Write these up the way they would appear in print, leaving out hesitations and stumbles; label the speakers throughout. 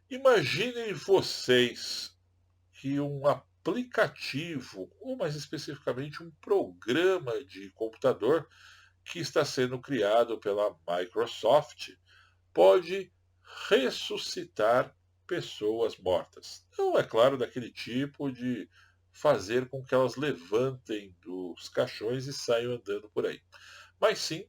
Speaker 1: Imaginem vocês que um aplicativo, ou mais especificamente um programa de computador que está sendo criado pela Microsoft, pode ressuscitar pessoas mortas. Não é claro daquele tipo de fazer com que elas levantem dos caixões e saiam andando por aí, mas sim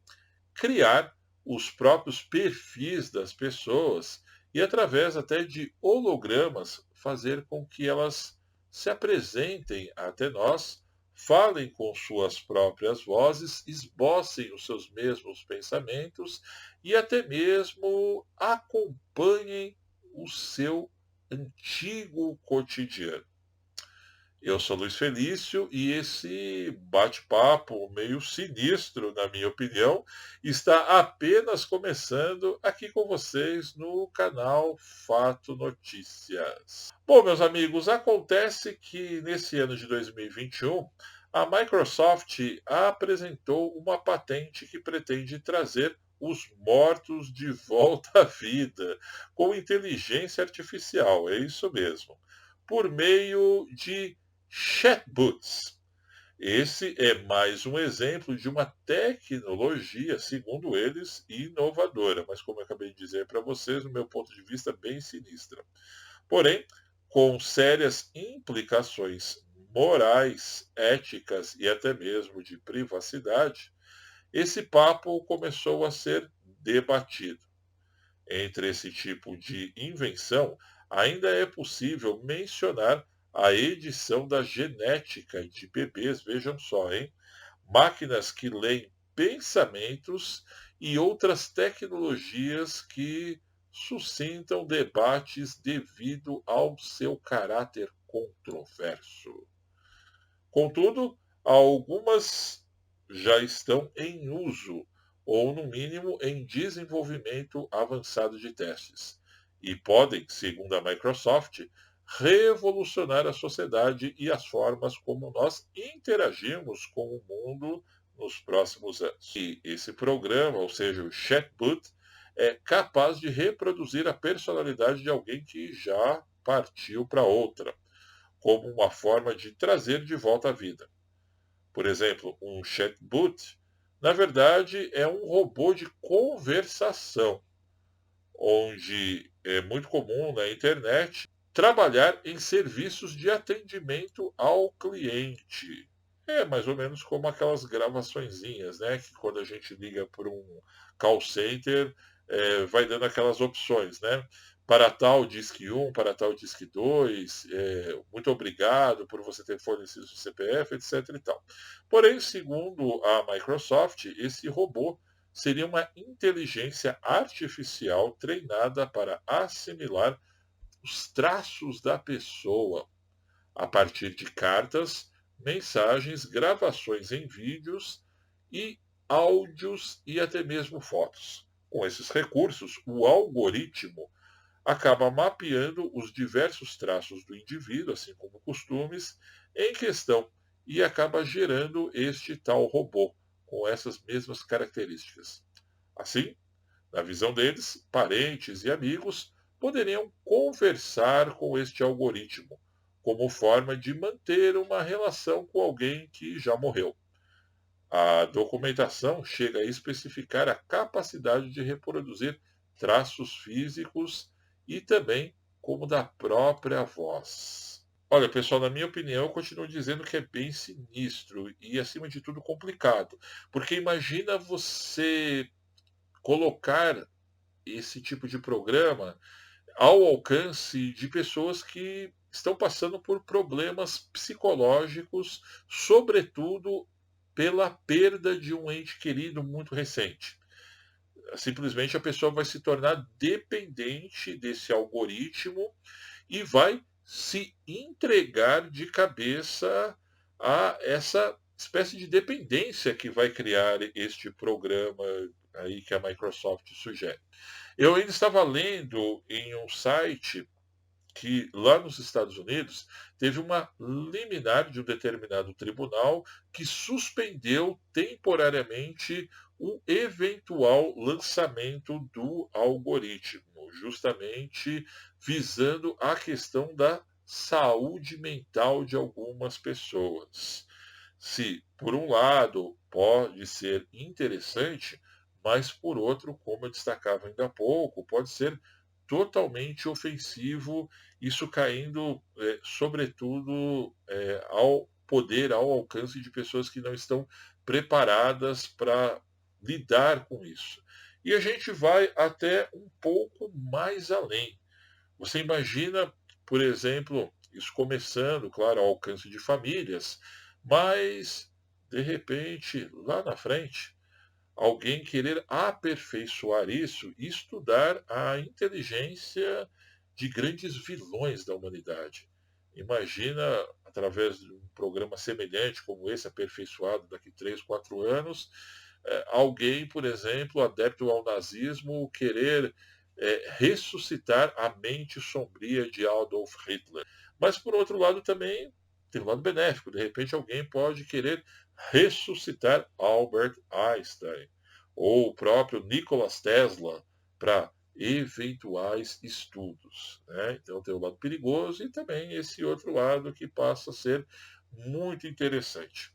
Speaker 1: criar os próprios perfis das pessoas e, através até de hologramas, fazer com que elas se apresentem até nós, falem com suas próprias vozes, esbocem os seus mesmos pensamentos e até mesmo acompanhem o seu antigo cotidiano. Eu sou Luiz Felício e esse bate-papo meio sinistro, na minha opinião, está apenas começando aqui com vocês no canal Fato Notícias. Bom, meus amigos, acontece que nesse ano de 2021 a Microsoft apresentou uma patente que pretende trazer os mortos de volta à vida com inteligência artificial, é isso mesmo, por meio de chatbots. Esse é mais um exemplo de uma tecnologia, segundo eles, inovadora, mas como eu acabei de dizer para vocês, no meu ponto de vista, bem sinistra. Porém, com sérias implicações morais, éticas e até mesmo de privacidade, esse papo começou a ser debatido. Entre esse tipo de invenção, ainda é possível mencionar a edição da genética de bebês, vejam só, hein? Máquinas que leem pensamentos e outras tecnologias que suscitam debates devido ao seu caráter controverso. Contudo, algumas já estão em uso, ou no mínimo em desenvolvimento avançado de testes, e podem, segundo a Microsoft, revolucionar a sociedade e as formas como nós interagimos com o mundo nos próximos anos. E esse programa, ou seja, o chatbot, é capaz de reproduzir a personalidade de alguém que já partiu para outra, como uma forma de trazer de volta à vida. Por exemplo, um chatbot, na verdade, é um robô de conversação, onde é muito comum na internet trabalhar em serviços de atendimento ao cliente. É mais ou menos como aquelas gravaçõezinhas, né? Que quando a gente liga para um call center, vai dando aquelas opções, né? Para tal Disque 1, para tal Disque 2, muito obrigado por você ter fornecido seu CPF, etc. e tal. Porém, segundo a Microsoft, esse robô seria uma inteligência artificial treinada para assimilar os traços da pessoa a partir de cartas, mensagens, gravações em vídeos e áudios e até mesmo fotos. Com esses recursos, o algoritmo acaba mapeando os diversos traços do indivíduo, assim como costumes, em questão e acaba gerando este tal robô com essas mesmas características. Assim, na visão deles, parentes e amigos poderiam conversar com este algoritmo, como forma de manter uma relação com alguém que já morreu. A documentação chega a especificar a capacidade de reproduzir traços físicos e também como da própria voz. Olha, pessoal, na minha opinião, eu continuo dizendo que é bem sinistro e, acima de tudo, complicado. Porque imagina você colocar esse tipo de programa ao alcance de pessoas que estão passando por problemas psicológicos, sobretudo pela perda de um ente querido muito recente. Simplesmente a pessoa vai se tornar dependente desse algoritmo e vai se entregar de cabeça a essa espécie de dependência que vai criar este programa aí que a Microsoft sugere. Eu ainda estava lendo em um site que lá nos Estados Unidos teve uma liminar de um determinado tribunal que suspendeu temporariamente o eventual lançamento do algoritmo, justamente visando a questão da saúde mental de algumas pessoas. Se, por um lado, pode ser interessante, mas por outro, como eu destacava ainda há pouco, pode ser totalmente ofensivo, isso caindo, sobretudo, ao poder, ao alcance de pessoas que não estão preparadas para lidar com isso. E a gente vai até um pouco mais além. Você imagina, por exemplo, isso começando, claro, ao alcance de famílias, mas, de repente, lá na frente, alguém querer aperfeiçoar isso e estudar a inteligência de grandes vilões da humanidade. Imagina, através de um programa semelhante como esse, aperfeiçoado daqui 3, 4 anos, alguém, por exemplo, adepto ao nazismo, querer ressuscitar a mente sombria de Adolf Hitler. Mas, por outro lado, também tem um lado benéfico. De repente, alguém pode querer ressuscitar Albert Einstein ou o próprio Nikola Tesla para eventuais estudos, né? Então tem o lado perigoso e também esse outro lado que passa a ser muito interessante.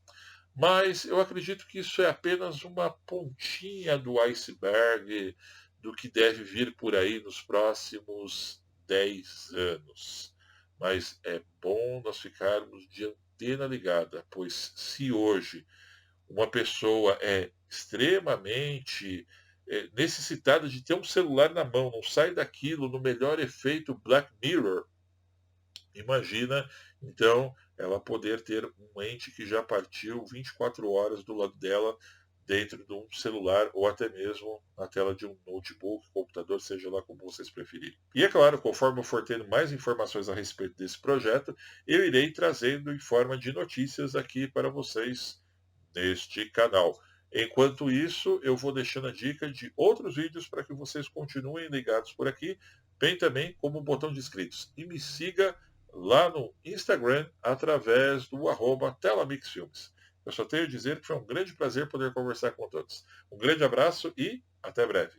Speaker 1: Mas eu acredito que isso é apenas uma pontinha do iceberg do que deve vir por aí nos próximos 10 anos. Mas é bom nós ficarmos de antena ligada, pois se hoje uma pessoa é extremamente necessitada de ter um celular na mão, não sai daquilo no melhor efeito Black Mirror, imagina, então, ela poder ter um ente que já partiu 24 horas do lado dela, dentro de um celular ou até mesmo na tela de um notebook, computador, seja lá como vocês preferirem. E é claro, conforme eu for tendo mais informações a respeito desse projeto, eu irei trazendo em forma de notícias aqui para vocês neste canal. Enquanto isso, eu vou deixando a dica de outros vídeos para que vocês continuem ligados por aqui, bem também como o botão de inscritos. E me siga lá no Instagram através do @telamixfilmes. Eu só tenho a dizer que foi um grande prazer poder conversar com todos. Um grande abraço e até breve.